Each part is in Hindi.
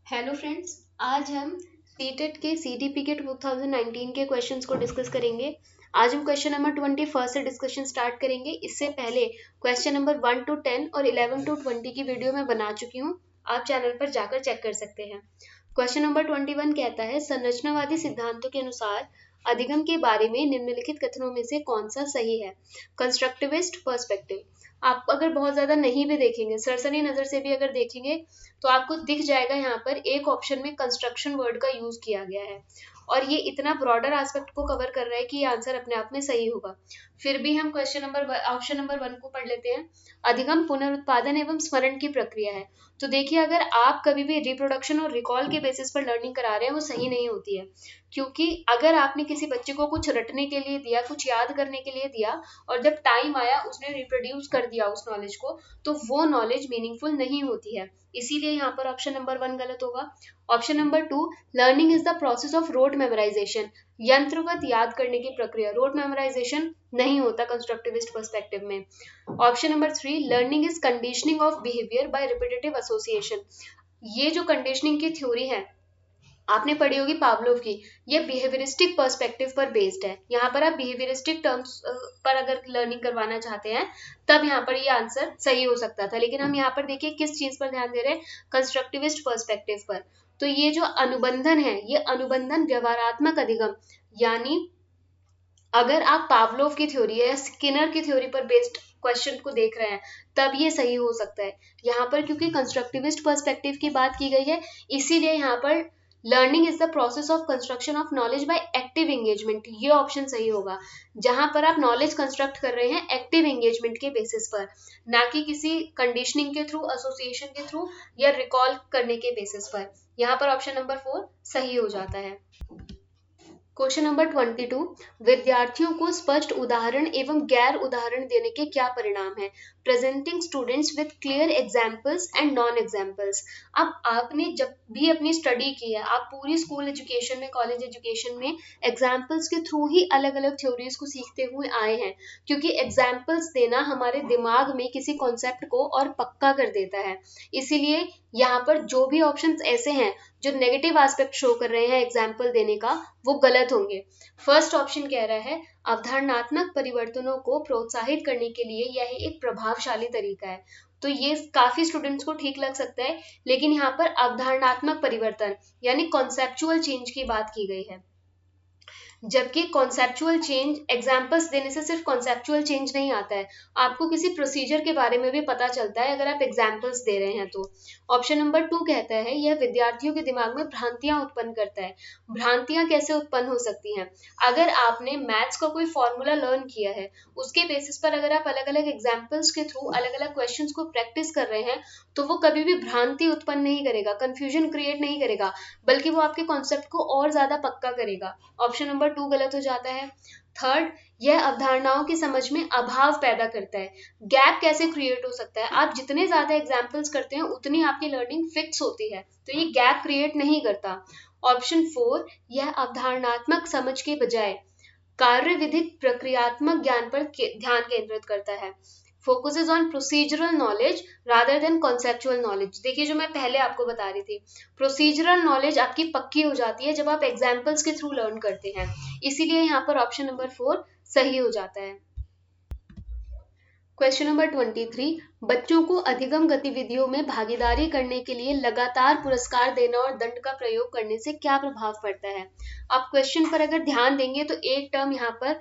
हेलो फ्रेंड्स, आज हम सीटेट के सीडीपीकेट 2019 के क्वेश्चंस को डिस्कस करेंगे। आज हम क्वेश्चन नंबर 21 से डिस्कशन स्टार्ट करेंगे। इससे पहले क्वेश्चन नंबर 1 to 10 और 11 to 20 की वीडियो मैं बना चुकी हूँ, आप चैनल पर जाकर चेक कर सकते हैं। क्वेश्चन नंबर 21 कहता है, संरचनावादी सिद्धांतों के अनुसार अधिगम के बारे में निम्नलिखित कथनों में से कौन सा सही है। Constructivist perspective. आप अगर बहुत ज्यादा नहीं भी देखेंगे, सरसरी नजर से भी अगर देखेंगे तो आपको दिख जाएगा यहाँ पर एक ऑप्शन में कंस्ट्रक्शन वर्ड का यूज किया गया है और ये इतना ब्रॉडर एस्पेक्ट को कवर कर रहा है कि ये आंसर अपने आप में सही होगा। फिर भी हम ऑप्शन नंबर 1 को पढ़ लेते हैं। अधिगम पुनरुत्पादन एवं स्मरण की प्रक्रिया है। तो देखिए, अगर आप कभी भी रिप्रोडक्शन और रिकॉल के बेसिस पर लर्निंग करा रहे हैं, वो सही नहीं होती है। क्योंकि अगर आपने किसी बच्चे को कुछ रटने के लिए दिया, कुछ याद करने के लिए दिया और जब टाइम आया उसने रिप्रोड्यूस कर दिया उस नॉलेज को, तो वो नॉलेज मीनिंगफुल नहीं होती है। इसीलिए यहाँ पर ऑप्शन नंबर 1 गलत होगा। Option number 2, learning is the process of rote memorisation. यंत्रवत याद करने की प्रक्रिया, रोट मेमोराइजेशन नहीं होता कंस्ट्रक्टिविस्ट पर्सपेक्टिव में। Option number 3, learning is conditioning of behaviour by repetitive association. ये जो कंडीशनिंग की थ्योरी है आपने पढ़ी होगी पावलोव की, ये बिहेवियरिस्टिक पर्सपेक्टिव पर बेस्ड है। यहाँ पर आप बिहेवियरिस्टिक टर्म्स पर अगर लर्निंग करवाना चाहते हैं तब यहाँ पर ये आंसर सही हो सकता था, लेकिन हम यहाँ पर देखिए किस चीज पर ध्यान दे रहे हैं, कंस्ट्रक्टिविस्ट पर्सपेक्टिव पर। तो ये जो अनुबंधन है, ये अनुबंधन व्यवहारात्मक अधिगम, यानी अगर आप पावलोव की थ्योरी या स्किनर की थ्योरी पर बेस्ड क्वेश्चन को देख रहे हैं तब ये सही हो सकता है। यहाँ पर क्योंकि कंस्ट्रक्टिविस्ट पर्सपेक्टिव की बात की गई है, इसीलिए यहाँ पर learning is the process of construction of knowledge by active engagement, ये ऑप्शन सही होगा। जहां पर आप नॉलेज कंस्ट्रक्ट कर रहे हैं एक्टिव एंगेजमेंट के बेसिस पर, ना कि किसी कंडीशनिंग के थ्रू, एसोसिएशन के थ्रू या रिकॉल करने के बेसिस पर। यहाँ पर ऑप्शन नंबर 4 सही हो जाता है। क्वेश्चन नंबर 22, विद्यार्थियों को स्पष्ट उदाहरण एवं गैर उदाहरण देने के क्या परिणाम है। Presenting students with clear examples and non examples. अब आपने जब भी अपनी स्टडी की है, आप पूरी स्कूल एजुकेशन में, कॉलेज एजुकेशन में एग्जाम्पल्स के थ्रू ही अलग अलग थ्योरीज को सीखते हुए आए हैं, क्योंकि एग्जाम्पल्स देना हमारे दिमाग में किसी कॉन्सेप्ट को और पक्का कर देता है। इसीलिए यहाँ पर जो भी ऑप्शंस ऐसे हैं जो नेगेटिव एस्पेक्ट शो कर रहे हैं एग्जाम्पल देने का, वो गलत होंगे। फर्स्ट ऑप्शन कह रहा है अवधारणात्मक परिवर्तनों को प्रोत्साहित करने के लिए यह एक प्रभावशाली तरीका है। तो ये काफी स्टूडेंट्स को ठीक लग सकता है, लेकिन यहाँ पर अवधारणात्मक परिवर्तन यानी कॉन्सेप्चुअल चेंज की बात की गई है, जबकि कॉन्सेप्चुअल चेंज, एग्जाम्पल्स देने से सिर्फ कॉन्सेप्चुअल चेंज नहीं आता है, आपको किसी प्रोसीजर के बारे में भी पता चलता है अगर आप एग्जाम्पल्स दे रहे हैं तो। ऑप्शन नंबर 2 कहता है यह विद्यार्थियों के दिमाग में भ्रांतियां उत्पन्न करता है। भ्रांतियां कैसे उत्पन्न हो सकती हैं? अगर आपने मैथ्स का कोई फॉर्मूला लर्न किया है, उसके बेसिस पर अगर आप अलग अलग एग्जाम्पल्स के थ्रू अलग अलग क्वेश्चन को प्रैक्टिस कर रहे हैं, तो वो कभी भी भ्रांति उत्पन्न नहीं करेगा, कंफ्यूजन क्रिएट नहीं करेगा, बल्कि वो आपके कॉन्सेप्ट को और ज्यादा पक्का करेगा। ऑप्शन नंबर 2 गलत हो जाता है। थर्ड, यह अवधारणाओं की समझ में अभाव पैदा करता है। गैप कैसे क्रिएट हो सकता है? आप जितने ज्यादा एग्जाम्पल्स करते हैं उतनी आपकी लर्निंग फिक्स होती है, तो ये गैप क्रिएट नहीं करता। ऑप्शन 4, यह अवधारणात्मक समझ के बजाय कार्य विधिक प्रक्रियात्मक ज्ञान पर ध्यान केंद्रित करता है। Focuses on procedural knowledge rather than conceptual knowledge. देखिए, जो मैं पहले आपको बता रही थी, प्रोसीजरल नॉलेज आपकी पक्की हो जाती है जब आप एग्जाम्पल्स के थ्रू लर्न करते हैं, इसीलिए यहाँ पर ऑप्शन नंबर 4 सही हो जाता है। क्वेश्चन नंबर 23, बच्चों को अधिगम गतिविधियों में भागीदारी करने के लिए लगातार पुरस्कार देना और दंड का प्रयोग करने से क्या प्रभाव पड़ता है। आप क्वेश्चन पर अगर ध्यान देंगे तो एक टर्म यहाँ पर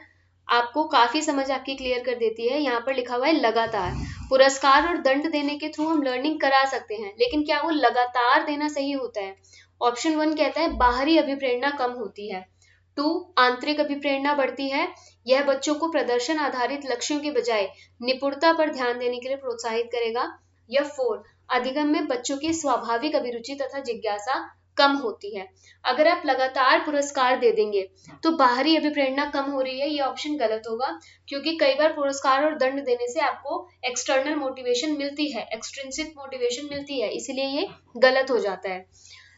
आपको काफी समझ आपकी क्लियर कर देती है। यहाँ पर लिखा हुआ है लगातार। पुरस्कार और दंड देने के थ्रू हम लर्निंग करा सकते हैं, लेकिन क्या वो लगातार देना सही होता है? ऑप्शन 1 कहता है बाहरी अभिप्रेरणा कम होती है। 2, आंतरिक अभिप्रेरणा बढ़ती है। यह बच्चों को प्रदर्शन आधारित लक्ष्यों के बजाय निपुणता पर ध्यान देने के लिए प्रोत्साहित करेगा। या 4, अधिगम में बच्चों की स्वाभाविक अभिरुचि तथा जिज्ञासा कम होती है। अगर आप लगातार पुरस्कार दे देंगे तो बाहरी अभिप्रेरणा कम हो रही है, ये ऑप्शन गलत होगा, क्योंकि कई बार पुरस्कार और दंड देने से आपको एक्सटर्नल मोटिवेशन मिलती है, एक्सट्रिंसिक मोटिवेशन मिलती है, इसलिए ये गलत हो जाता है।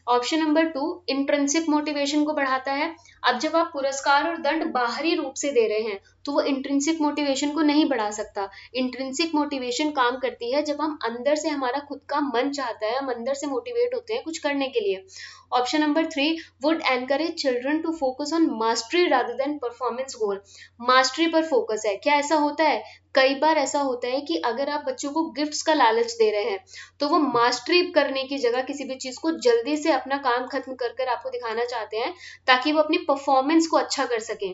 ऑप्शन नंबर 2, इंट्रिंसिक मोटिवेशन को बढ़ाता है। अब जब आप पुरस्कार और दंड बाहरी रूप से दे रहे हैं तो वो इंट्रिंसिक मोटिवेशन को नहीं बढ़ा सकता। इंट्रिंसिक मोटिवेशन काम करती है जब हम अंदर से, हमारा खुद का मन चाहता है, हम अंदर से मोटिवेट होते हैं कुछ करने के लिए। Option number 3 would encourage children to focus on mastery rather than performance goal. Mastery पर फोकस है। क्या ऐसा होता है? कई बार ऐसा होता है कि अगर आप बच्चों को गिफ्ट्स का लालच दे रहे हैं तो वो मास्टरी करने की जगह किसी भी चीज को जल्दी से अपना काम खत्म कर कर आपको दिखाना चाहते हैं ताकि वो अपनी परफॉर्मेंस को अच्छा कर सकें,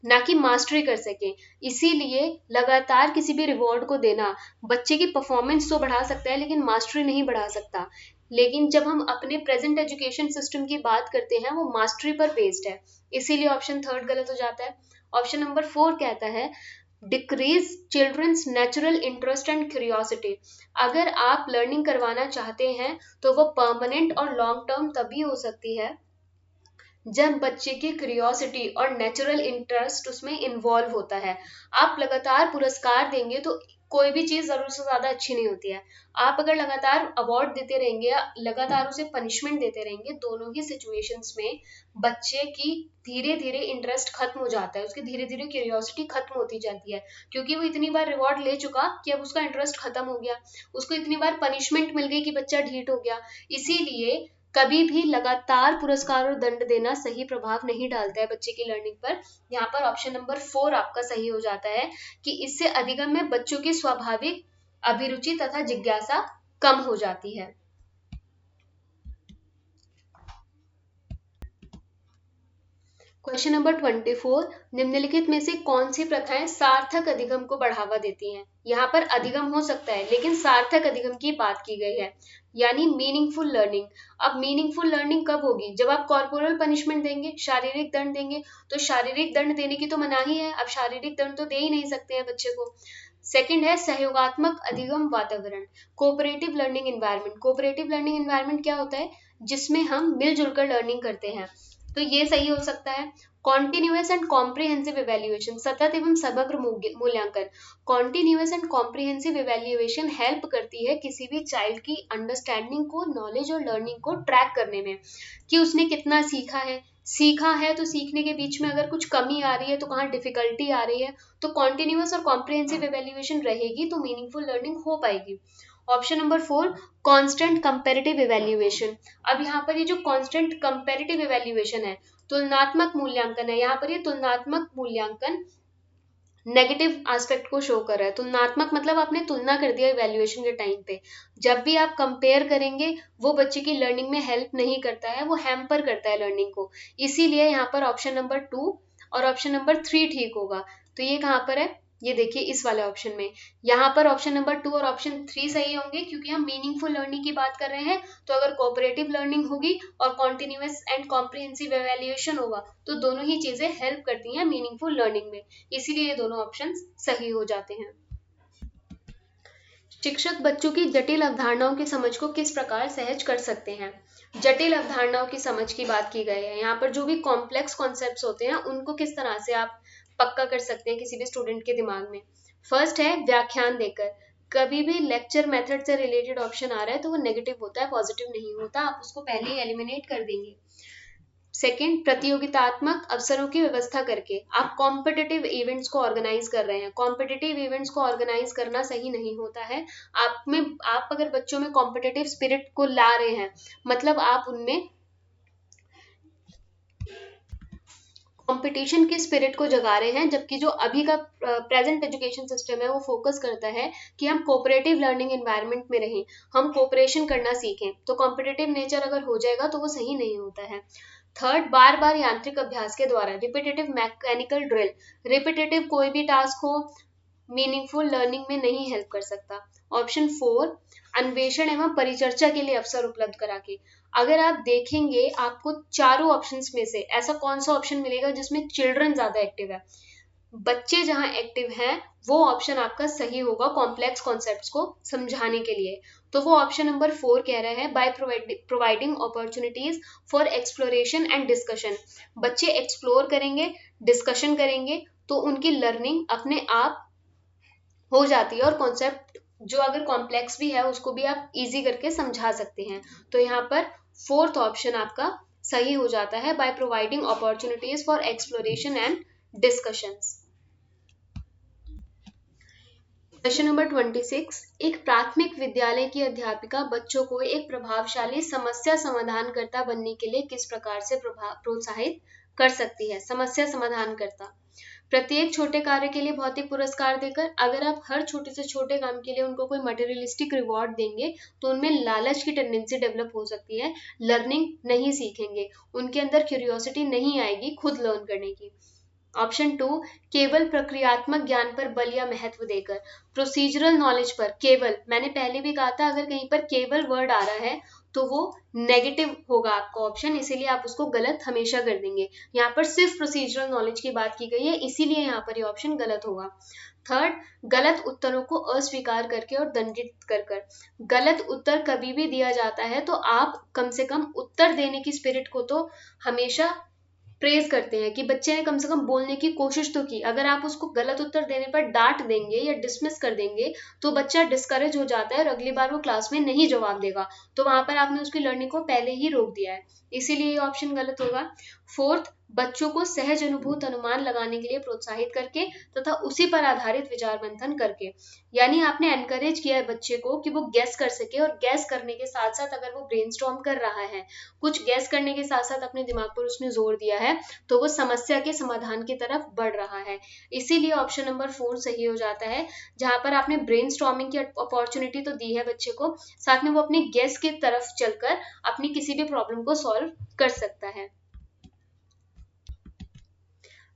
ना कि मास्टरी कर सकें। इसीलिए लगातार किसी भी रिवॉर्ड को देना बच्चे की परफॉर्मेंस तो बढ़ा सकता है लेकिन मास्टरी नहीं बढ़ा सकता। लेकिन जब हम अपने प्रेजेंट एजुकेशन सिस्टम की बात करते हैं वो मास्टरी पर बेस्ड है, इसीलिए ऑप्शन 3 गलत हो जाता है। ऑप्शन नंबर 4 कहता है decrease children's natural interest and curiosity. अगर आप लर्निंग करवाना चाहते हैं तो वो परमानेंट और लॉन्ग टर्म तभी हो सकती है जब बच्चे की क्यूरियोसिटी और नेचुरल इंटरेस्ट उसमें इन्वॉल्व होता है। आप लगातार पुरस्कार देंगे तो कोई भी चीज जरूरत से ज्यादा अच्छी नहीं होती है। आप अगर लगातार अवार्ड देते रहेंगे या लगातार उसे पनिशमेंट देते रहेंगे, दोनों ही सिचुएशंस में बच्चे की धीरे धीरे इंटरेस्ट खत्म हो जाता है, उसकी धीरे धीरे क्यूरियोसिटी खत्म होती जाती है, क्योंकि वो इतनी बार रिवॉर्ड ले चुका कि अब उसका इंटरेस्ट खत्म हो गया, उसको इतनी बार पनिशमेंट मिल गई कि बच्चा ढीठ हो गया। इसीलिए कभी भी लगातार पुरस्कार और दंड देना सही प्रभाव नहीं डालता है बच्चे की लर्निंग पर। यहाँ पर ऑप्शन नंबर 4 आपका सही हो जाता है कि इससे अधिगम में बच्चों की स्वाभाविक अभिरुचि तथा जिज्ञासा कम हो जाती है। क्वेश्चन नंबर 24, निम्नलिखित में से कौन सी प्रथाएं सार्थक अधिगम को बढ़ावा देती हैं? यहाँ पर अधिगम हो सकता है लेकिन सार्थक अधिगम की बात की गई है, यानी मीनिंगफुल लर्निंग। अब मीनिंगफुल लर्निंग कब होगी? जब आप कॉर्पोरल पनिशमेंट देंगे, शारीरिक दंड देंगे, तो शारीरिक दंड देने की तो मनाही है, अब शारीरिक दंड तो दे ही नहीं सकते हैं बच्चे को। सेकंड है सहयोगात्मक अधिगम वातावरण, cooperative learning environment. Cooperative learning environment क्या होता है? जिसमें हम मिलजुल कर लर्निंग करते हैं, तो ये सही हो सकता है। कॉन्टिन्यूअस एंड कॉम्प्रिहेंसिव इवेल्युएशन, सतत एवं समग्र मूल्यांकन। Continuous and comprehensive evaluation help करती है किसी भी चाइल्ड की अंडरस्टैंडिंग को, नॉलेज और लर्निंग को ट्रैक करने में कि उसने कितना सीखा है। सीखा है तो सीखने के बीच में अगर कुछ कमी आ रही है तो कहाँ डिफिकल्टी आ रही है, तो कॉन्टिन्यूअस और कॉम्प्रिहेंसिव इवेल्युएशन रहेगी तो मीनिंगफुल लर्निंग हो पाएगी। Option number 4 constant comparative evaluation. अब यहाँ पर ये जो कांस्टेंट कंपैरेटिव इवेल्युएशन है, तुलनात्मक मूल्यांकन है, यहाँ पर ये तुलनात्मक मूल्यांकन नेगेटिव एस्पेक्ट को शो कर रहा है। तुलनात्मक मतलब आपने तुलना कर दिया इवेल्युएशन के टाइम पे। जब भी आप कंपेयर करेंगे वो बच्चे की लर्निंग में हेल्प नहीं करता है, वो हैम्पर करता है लर्निंग को। इसीलिए यहाँ पर ऑप्शन नंबर 2 और ऑप्शन नंबर 3 ठीक होगा। तो ये कहाँ पर है? ये देखिए इस वाले ऑप्शन में। यहाँ पर ऑप्शन नंबर 2 और ऑप्शन 3 सही होंगे क्योंकि हम मीनिंगफुल लर्निंग की बात कर रहे हैं। तो अगर कोऑपरेटिव लर्निंग होगी और कॉन्टिन्यूअस एंड कॉम्प्रिहेंसिव इवेल्युएशन होगा तो दोनों ही चीजें हेल्प करती हैं मीनिंगफुल लर्निंग में, इसीलिए ये दोनों ऑप्शन सही हो जाते हैं। शिक्षक बच्चों की जटिल अवधारणाओं की समझ को किस प्रकार सहज कर सकते हैं? जटिल अवधारणाओं की समझ की बात की गई है। यहाँ पर जो भी कॉम्प्लेक्स कॉन्सेप्ट्स होते हैं उनको किस तरह से आप पक्का कर सकते हैं किसी भी स्टूडेंट के दिमाग में। फर्स्ट है व्याख्यान देकर। कभी भी लेक्चर मेथड से रिलेटेड ऑप्शन आ रहा है तो वो नेगेटिव होता है, पॉजिटिव नहीं होता, आप उसको पहले ही एलिमिनेट कर देंगे। सेकेंड, प्रतियोगितात्मक अवसरों की व्यवस्था करके। आप कॉम्पिटिटिव इवेंट्स को ऑर्गेनाइज कर रहे हैं। कॉम्पिटिटिव इवेंट्स को ऑर्गेनाइज करना सही नहीं होता है। आप अगर बच्चों में कॉम्पिटिटिव स्पिरिट को ला रहे हैं, मतलब आप उनमें कंपटीशन के स्पिरिट को जगा रहे हैं, जबकि जो अभी का प्रेजेंट एजुकेशन सिस्टम है वो फोकस करता है कि हम कोऑपरेटिव लर्निंग एनवायरनमेंट में रहें, हम कोऑपरेशन करना सीखें। तो कॉम्पिटिटिव नेचर अगर हो जाएगा तो वो सही नहीं होता है। थर्ड, बार बार यांत्रिक अभ्यास के द्वारा, रिपीटेटिव मैकेनिकल ड्रिल। रिपीटेटिव कोई भी टास्क हो मीनिंगफुल लर्निंग में नहीं हेल्प कर सकता। ऑप्शन 4, अन्वेषण एवं परिचर्चा के लिए अवसर उपलब्ध करा के। अगर आप देखेंगे आपको चारों ऑप्शंस में से ऐसा कौन सा ऑप्शन मिलेगा जिसमें चिल्ड्रन ज्यादा एक्टिव है? बच्चे जहां एक्टिव हैं वो ऑप्शन आपका सही होगा कॉम्प्लेक्स कॉन्सेप्ट्स को समझाने के लिए। तो वो ऑप्शन नंबर 4 कह रहा है by providing opportunities for exploration and discussion. बच्चे एक्सप्लोर करेंगे, डिस्कशन करेंगे तो उनकी लर्निंग अपने आप हो जाती है और कॉन्सेप्ट जो अगर कॉम्प्लेक्स भी है उसको भी आप इजी करके समझा सकते हैं। तो यहाँ पर 4th ऑप्शन आपका सही हो जाता है by providing opportunities for exploration and discussions. Question number 26, एक प्राथमिक विद्यालय की अध्यापिका बच्चों को एक प्रभावशाली समस्या समाधानकर्ता बनने के लिए किस प्रकार से प्रोत्साहित कर सकती है? समस्या समाधानकर्ता, प्रत्येक छोटे कार्य के लिए भौतिक पुरस्कार देकर। अगर आप हर छोटे से छोटे काम के लिए उनको कोई मटेरियलिस्टिक रिवॉर्ड देंगे तो उनमें लालच की टेंडेंसी डेवलप हो सकती है, लर्निंग नहीं सीखेंगे, उनके अंदर क्यूरियोसिटी नहीं आएगी खुद लर्न करने की। ऑप्शन 2, केवल प्रक्रियात्मक ज्ञान पर बल या महत्व देकर। प्रोसीजरल नॉलेज पर केवल, मैंने पहले भी कहा था अगर कहीं पर केवल वर्ड आ रहा है तो वो नेगेटिव होगा आपका ऑप्शन, इसीलिए आप उसको गलत हमेशा कर देंगे। यहाँ पर सिर्फ प्रोसीजरल नॉलेज की बात की गई है, इसीलिए यहाँ पर ये ऑप्शन गलत होगा। थर्ड, गलत उत्तरों को अस्वीकार करके और दंडित कर कर। गलत उत्तर कभी भी दिया जाता है तो आप कम से कम उत्तर देने की स्पिरिट को तो हमेशा प्रेज करते हैं कि बच्चे ने कम से कम बोलने की कोशिश तो की। अगर आप उसको गलत उत्तर देने पर डांट देंगे या डिसमिस कर देंगे तो बच्चा डिस्करेज हो जाता है और अगली बार वो क्लास में नहीं जवाब देगा, तो वहां पर आपने उसकी लर्निंग को पहले ही रोक दिया है, इसीलिए ये ऑप्शन गलत होगा। फोर्थ, बच्चों को सहज अनुभूत अनुमान लगाने के लिए प्रोत्साहित करके तथा उसी पर आधारित विचार मंथन करके, यानी आपने एनकरेज किया है बच्चे को कि वो गैस कर सके, और गैस करने के साथ साथ अगर वो ब्रेनस्टॉर्म कर रहा है, कुछ गैस करने के साथ साथ अपने दिमाग पर उसने जोर दिया है, तो वो समस्या के समाधान की तरफ बढ़ रहा है, इसीलिए ऑप्शन नंबर 4 सही हो जाता है। जहां पर आपने ब्रेनस्टॉर्मिंग की अपॉर्चुनिटी तो दी है बच्चे को, साथ में वो अपनी गैस की तरफ चलकर अपनी किसी भी प्रॉब्लम को सॉल्व कर सकता है।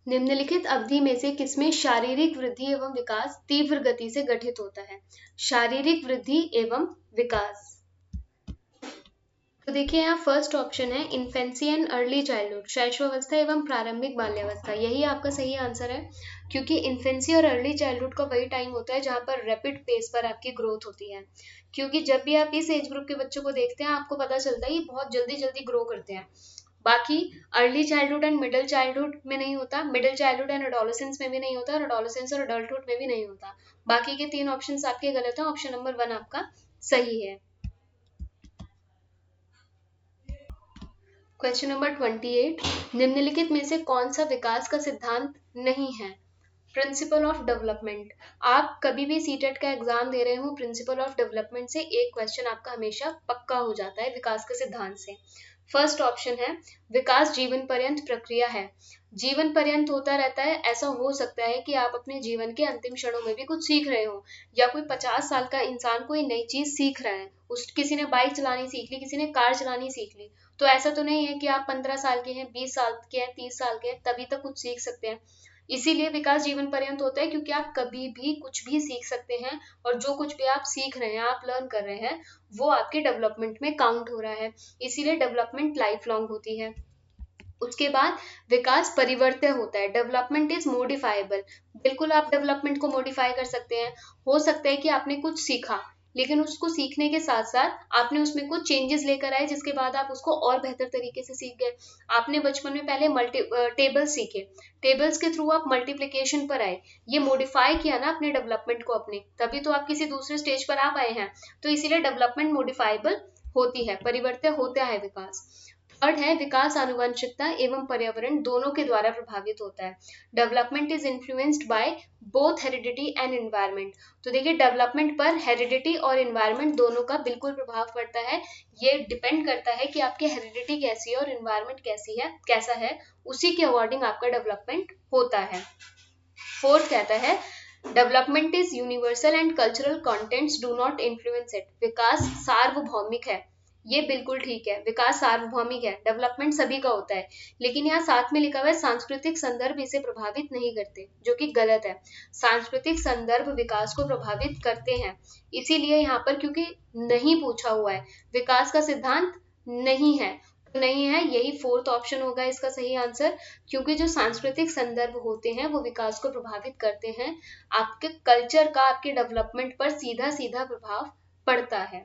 निम्नलिखित अवधि में से किसमें शारीरिक वृद्धि एवं विकास तीव्र गति से गठित होता है? शारीरिक वृद्धि एवं विकास, तो देखिए यहाँ फर्स्ट ऑप्शन है इन्फेंसी एंड अर्ली चाइल्डहुड, शैशवावस्था एवं प्रारंभिक बाल्यावस्था, यही आपका सही आंसर है, क्योंकि इन्फेंसी और अर्ली चाइल्डहुड का वही टाइम होता है जहाँ पर रैपिड पेस पर आपकी ग्रोथ होती है। क्योंकि जब भी आप इस एज ग्रुप के बच्चों को देखते हैं आपको पता चलता है ये बहुत जल्दी जल्दी ग्रो करते हैं। बाकी early childhood and middle childhood में नहीं होता, मिडिल चाइल्डहुड एंड एडोलेसेंस में भी नहीं होता, और एडोलेसेंस और अडल्टहुड में भी नहीं होता। बाकी के 3 ऑप्शन आपके गलत हैं, ऑप्शन नंबर 1 आपका सही है। क्वेश्चन नंबर 28, निम्नलिखित में से कौन सा विकास का सिद्धांत नहीं है? प्रिंसिपल ऑफ डेवलपमेंट, आप कभी भी सीटेट का एग्जाम दे रहे हो प्रिंसिपल ऑफ डेवलपमेंट से एक क्वेश्चन आपका हमेशा पक्का हो जाता है विकास के सिद्धांत से। फर्स्ट ऑप्शन है विकास जीवन पर्यंत प्रक्रिया है, जीवन पर्यंत होता रहता है, ऐसा हो सकता है कि आप अपने जीवन के अंतिम क्षणों में भी कुछ सीख रहे हो, या कोई 50 साल का इंसान कोई नई चीज सीख रहा है, उस किसी ने बाइक चलानी सीख ली, किसी ने कार चलानी सीख ली, तो ऐसा तो नहीं है कि आप 15 साल के हैं, 20 साल के हैं, 30 साल के हैं तभी तक कुछ सीख सकते हैं। इसीलिए विकास जीवन पर्यंत होता है, क्योंकि आप कभी भी कुछ भी सीख सकते हैं, और जो कुछ भी आप सीख रहे हैं, आप लर्न कर रहे हैं, वो आपके डेवलपमेंट में काउंट हो रहा है, इसीलिए डेवलपमेंट लाइफ लॉन्ग होती है। उसके बाद विकास परिवर्त्य होता है, डेवलपमेंट इज मोडिफाइबल, बिल्कुल आप डेवलपमेंट को मॉडिफाई कर सकते हैं। हो सकता है कि आपने कुछ सीखा, लेकिन उसको सीखने के साथ साथ आपने उसमें कुछ चेंजेस लेकर आए, जिसके बाद आप उसको और बेहतर तरीके से सीख गए। आपने बचपन में पहले टेबल्स सीखे, टेबल्स के थ्रू आप मल्टीप्लिकेशन पर आए, ये मॉडिफाई किया ना अपने डेवलपमेंट को अपने, तभी तो आप किसी दूसरे स्टेज पर आ पाए हैं। तो इसीलिए डेवलपमेंट मॉडिफाइबल होती है, परिवर्त्य होता है विकास। थर्ड है विकास आनुवंशिकता एवं पर्यावरण दोनों के द्वारा प्रभावित होता है, development is influenced by both heredity and environment. तो देखिए डेवलपमेंट पर हेरिडिटी और एनवायरमेंट दोनों का बिल्कुल प्रभाव पड़ता है, ये डिपेंड करता है कि आपकी हेरिडिटी कैसी है और एनवायरमेंट कैसा है, उसी के अकॉर्डिंग आपका डेवलपमेंट होता है। फोर्थ कहता है development is universal and cultural contents do not influence it, विकास सार्वभौमिक है, ये बिल्कुल ठीक है, विकास सार्वभौमिक है, डेवलपमेंट सभी का होता है, लेकिन यहाँ साथ में लिखा हुआ है सांस्कृतिक संदर्भ इसे प्रभावित नहीं करते, जो कि गलत है। सांस्कृतिक संदर्भ विकास को प्रभावित करते हैं, इसीलिए यहाँ पर क्योंकि नहीं पूछा हुआ है, विकास का सिद्धांत नहीं है, तो नहीं है, यही फोर्थ ऑप्शन होगा इसका सही आंसर, क्योंकि जो सांस्कृतिक संदर्भ होते हैं वो विकास को प्रभावित करते हैं, आपके कल्चर का आपके डेवलपमेंट पर सीधा सीधा प्रभाव पड़ता है।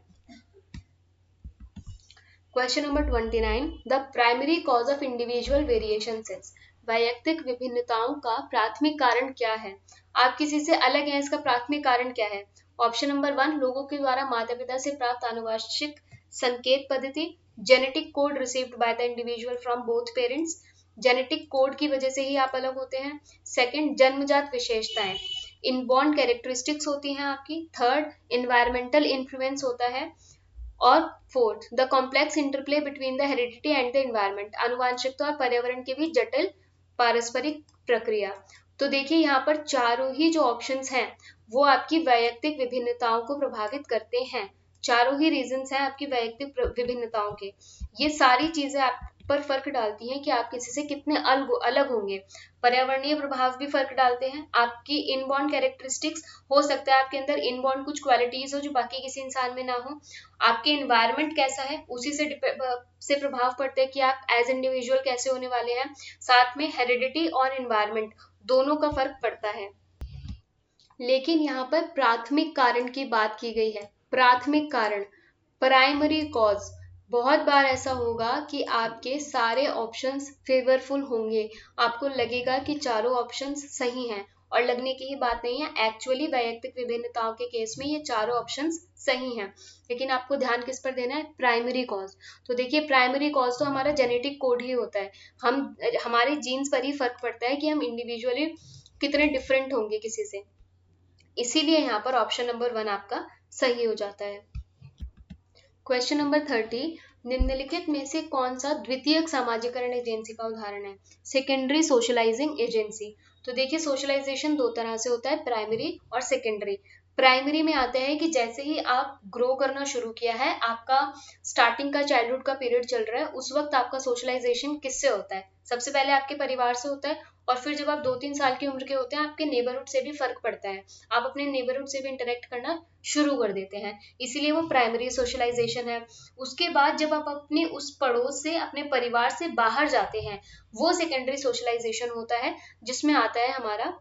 Question number 29, the primary cause of individual variations is, वैयक्तिक विभिन्नताओं का प्राथमिक कारण क्या है? आप किसी से अलग हैं, इसका प्राथमिक कारण क्या है? ऑप्शन नंबर 1 लोगों के द्वारा माता पिता से प्राप्त आनुवंशिक संकेत पद्धति, genetic code received by the individual from both parents, genetic code की वजह से ही आप अलग होते हैं। सेकंड जन्मजात विशेषताएं, इनबॉर्न कैरेक्टरिस्टिक्स होती हैं आपकी, थर्ड इन्वायरमेंटल इन्फ्लुएंस होता है, और fourth the complex interplay between the heredity and the environment, आनुवांशिकता और पर्यावरण के बीच जटिल पारस्परिक प्रक्रिया। तो देखिए यहाँ पर चारों ही जो ऑप्शंस हैं वो आपकी वैयक्तिक विभिन्नताओं को प्रभावित करते हैं। चारों ही रीजंस हैं आपकी वैयक्तिक विभिन्नताओं के। ये सारी चीजें आप पर फर्क डालती हैं कि आप किसी से कितने अलग होंगे। पर्यावरणीय प्रभाव भी फर्क डालते हैं। आपकी इनबॉर्न कैरेक्टरिस्टिक्स, हो सकता है आपके अंदर इनबॉर्न कुछ क्वालिटीज हो जो बाकी किसी इंसान में ना हो। आपके इन्वायरमेंट कैसा है उसी से प्रभाव पड़ता है कि आप एज इंडिविजुअल कैसे होने वाले हैं। साथ में हेरिडिटी और इन्वायरमेंट दोनों का फर्क पड़ता है। लेकिन यहाँ पर प्राथमिक कारण की बात की गई है। प्राथमिक कारण, प्राइमरी कॉज। बहुत बार ऐसा होगा कि आपके सारे ऑप्शंस फेवरफुल होंगे, आपको लगेगा कि चारों ऑप्शंस सही हैं, और लगने की ही बात नहीं है। एक्चुअली वैयक्तिक विभिन्नताओं के केस में ये चारों ऑप्शंस सही हैं, लेकिन आपको ध्यान किस पर देना है? Primary cause. तो देखिए प्राइमरी कॉज तो हमारा जेनेटिक कोड ही होता है। हमारे जीन्स पर ही फर्क पड़ता है कि हम इंडिविजुअली कितने डिफरेंट होंगे किसी से। इसीलिए यहाँ पर ऑप्शन नंबर 1 आपका सही हो जाता है। क्वेश्चन नंबर 30, निम्नलिखित में से कौन सा द्वितीयक सामाजिकरण एजेंसी का उदाहरण है? Secondary socialising agency. तो देखिए सोशलाइजेशन दो तरह से होता है, प्राइमरी और सेकेंडरी। प्राइमरी में आता है कि जैसे ही आप ग्रो करना शुरू किया है, आपका स्टार्टिंग का चाइल्डहुड का पीरियड चल रहा है, उस वक्त आपका सोशलाइजेशन किससे होता है? सबसे पहले आपके परिवार से होता है, और फिर जब आप 2-3 साल की उम्र के होते हैं, आपके नेबरहुड से भी फर्क पड़ता है। आप अपने नेबरहुड से भी इंटरेक्ट करना शुरू कर देते हैं, इसीलिए वो प्राइमरी सोशलाइजेशन है। उसके बाद जब आप अपने उस पड़ोस से, अपने परिवार से बाहर जाते हैं, वो सेकेंडरी सोशलाइजेशन होता है, जिसमें आता है हमारा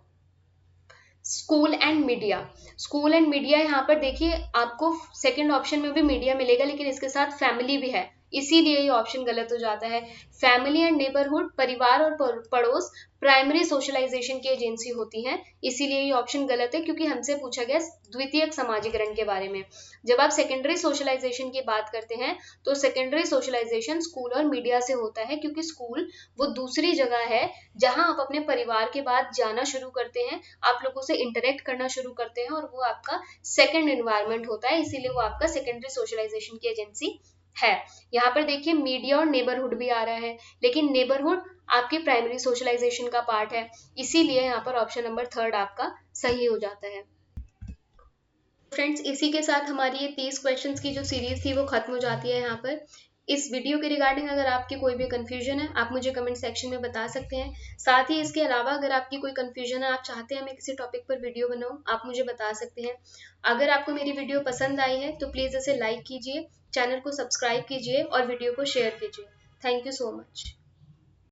school and media. School and media, यहाँ पर देखिए आपको सेकंड ऑप्शन में भी मीडिया मिलेगा, लेकिन इसके साथ फैमिली भी है, इसीलिए ये ऑप्शन गलत हो जाता है। फैमिली एंड नेबरहुड, परिवार और पड़ोस, प्राइमरी सोशलाइजेशन की एजेंसी होती हैं, इसीलिए ये ऑप्शन गलत है, क्योंकि हमसे पूछा गया द्वितीयक समाजीकरण के बारे में। जब आप सेकेंडरी सोशलाइजेशन की बात करते हैं तो सेकेंडरी सोशलाइजेशन स्कूल और मीडिया से होता है, क्योंकि स्कूल वो दूसरी जगह है जहां आप अपने परिवार के बाद जाना शुरू करते हैं, आप लोगों से इंटरेक्ट करना शुरू करते हैं, और वो आपका सेकेंड एनवायरनमेंट होता है, इसीलिए वो आपका सेकेंडरी सोशलाइजेशन की एजेंसी है। यहाँ पर देखिए मीडिया और नेबरहुड भी आ रहा है, लेकिन नेबरहुड आपकी प्राइमरी सोशलाइजेशन का पार्ट है, इसीलिए यहाँ पर ऑप्शन नंबर 3 आपका सही हो जाता है। फ्रेंड्स, इसी के साथ हमारी ये 30 क्वेश्चंस की जो सीरीज थी वो खत्म हो जाती है। यहाँ पर इस वीडियो के रिगार्डिंग अगर आपकी कोई भी कंफ्यूजन है, आप मुझे कमेंट सेक्शन में बता सकते हैं। साथ ही इसके अलावा अगर आपकी कोई कंफ्यूजन है, आप चाहते हैं मैं किसी टॉपिक पर वीडियो बनाऊं, आप मुझे बता सकते हैं। अगर आपको मेरी वीडियो पसंद आई है तो प्लीज़ इसे लाइक कीजिए, चैनल को सब्सक्राइब कीजिए और वीडियो को शेयर कीजिए। Thank you so much.